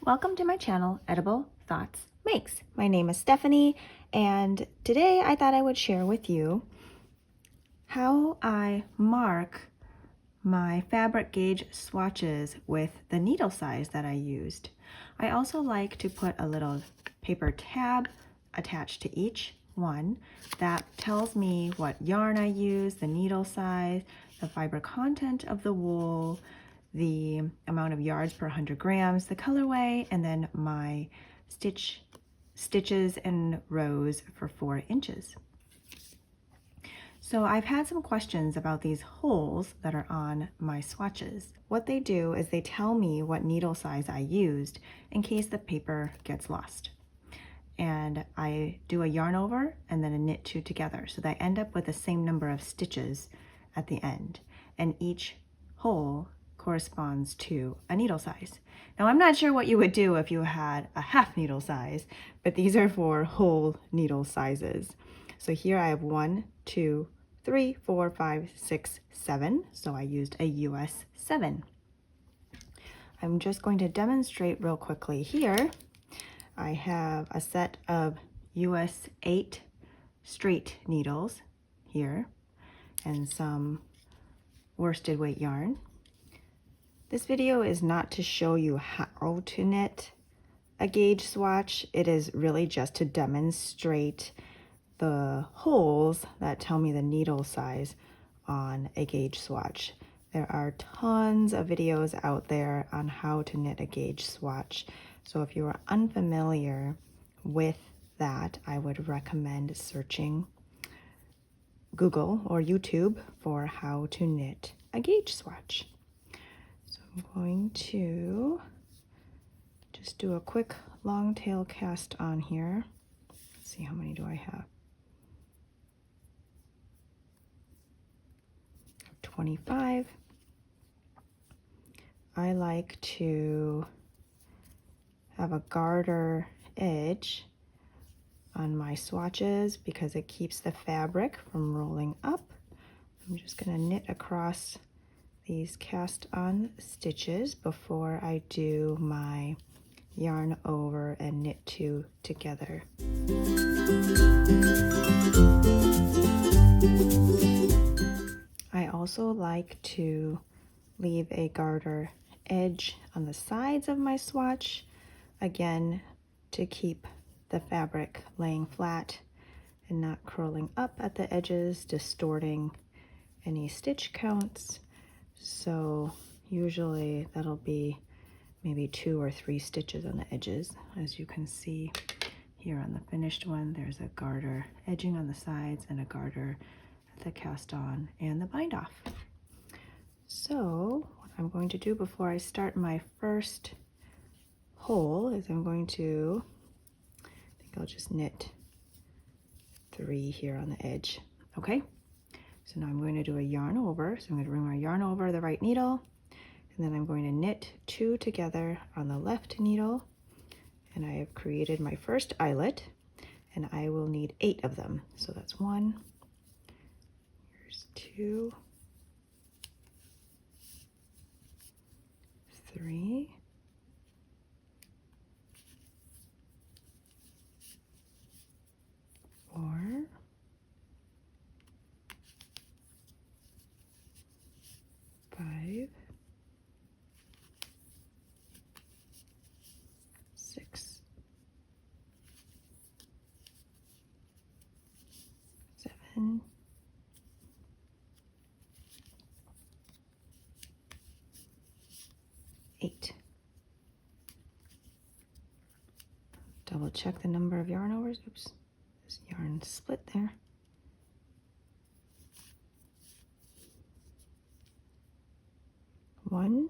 Welcome to my channel, Edible Thoughts Makes. My name is Stephanie, and today I thought I would share with you how I mark my fabric gauge swatches with the needle size that I used. I also like to put a little paper tab attached to each one that tells me what yarn I use, the needle size, the fiber content of the wool, the amount of yards per 100 grams, the colorway, and then my stitches and rows for 4 inches. So I've had some questions about these holes that are on my swatches. What they do is they tell me what needle size I used in case the paper gets lost. And I do a yarn over and then a knit 2 together, so that I end up with the same number of stitches at the end. And each hole corresponds to a needle size. Now I'm not sure what you would do if you had a half needle size, but these are for whole needle sizes. So here I have 1, 2, 3, 4, 5, 6, 7. So I used a US 7. I'm just going to demonstrate real quickly here. I have a set of US 8 straight needles here and some worsted weight yarn. This video is not to show you how to knit a gauge swatch. It is really just to demonstrate the holes that tell me the needle size on a gauge swatch. There are tons of videos out there on how to knit a gauge swatch. So if you are unfamiliar with that, I would recommend searching Google or YouTube for how to knit a gauge swatch. So I'm going to just do a quick long tail cast on here. Let's see, how many do I have? 25. I like to have a garter edge on my swatches because it keeps the fabric from rolling up. I'm just going to knit across these cast on stitches before I do my yarn over and knit 2 together. I also like to leave a garter edge on the sides of my swatch, again to keep the fabric laying flat and not curling up at the edges, distorting any stitch counts. So usually that'll be maybe 2 or 3 stitches on the edges. As you can see here on the finished one, there's a garter edging on the sides and a garter at the cast on and the bind off. So what I'm going to do before I start my first hole is I'm going to, I think I'll just knit 3 here on the edge. Okay, so now I'm going to do a yarn over. So I'm going to bring my yarn over the right needle, and then I'm going to knit 2 together on the left needle, and I have created my first eyelet, and I will need 8 of them. So that's 1, here's 2, 3, 4, 5, 6, 7, 8. Double check the number of yarn overs. Oops, this yarn split there. One,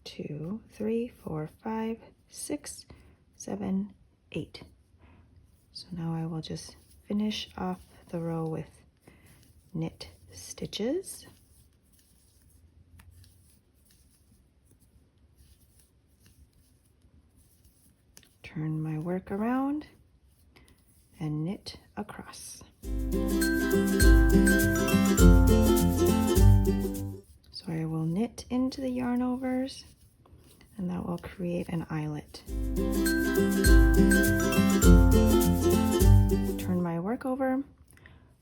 2, 3, 4, 5, 6, 7, 8. So now I will just finish off the row with knit stitches. Turn my work around and knit across. So I will knit into the yarn overs and that will create an eyelet. Turn my work over,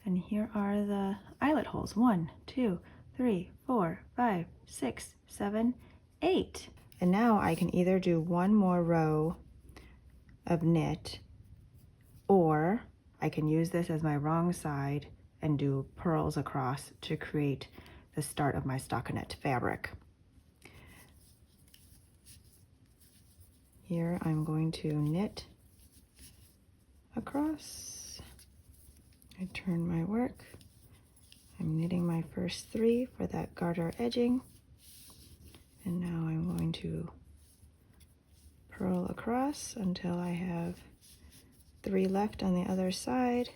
and here are the eyelet holes. 1, 2, 3, 4, 5, 6, 7, 8. And now I can either do one more row of knit, or I can use this as my wrong side and do purls across to create the start of my stockinette fabric. Here I'm going to knit across. I turn my work. I'm knitting my first 3 for that garter edging. And now I'm going to purl across until I have 3 left on the other side.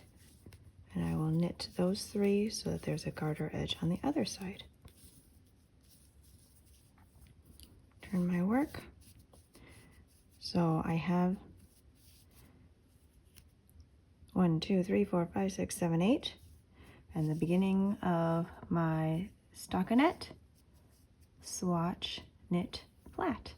And I will knit those 3 so that there's a garter edge on the other side. Turn my work. So I have 1, 2, 3, 4, 5, 6, 7, 8, and the beginning of my stockinette, swatch, knit, flat.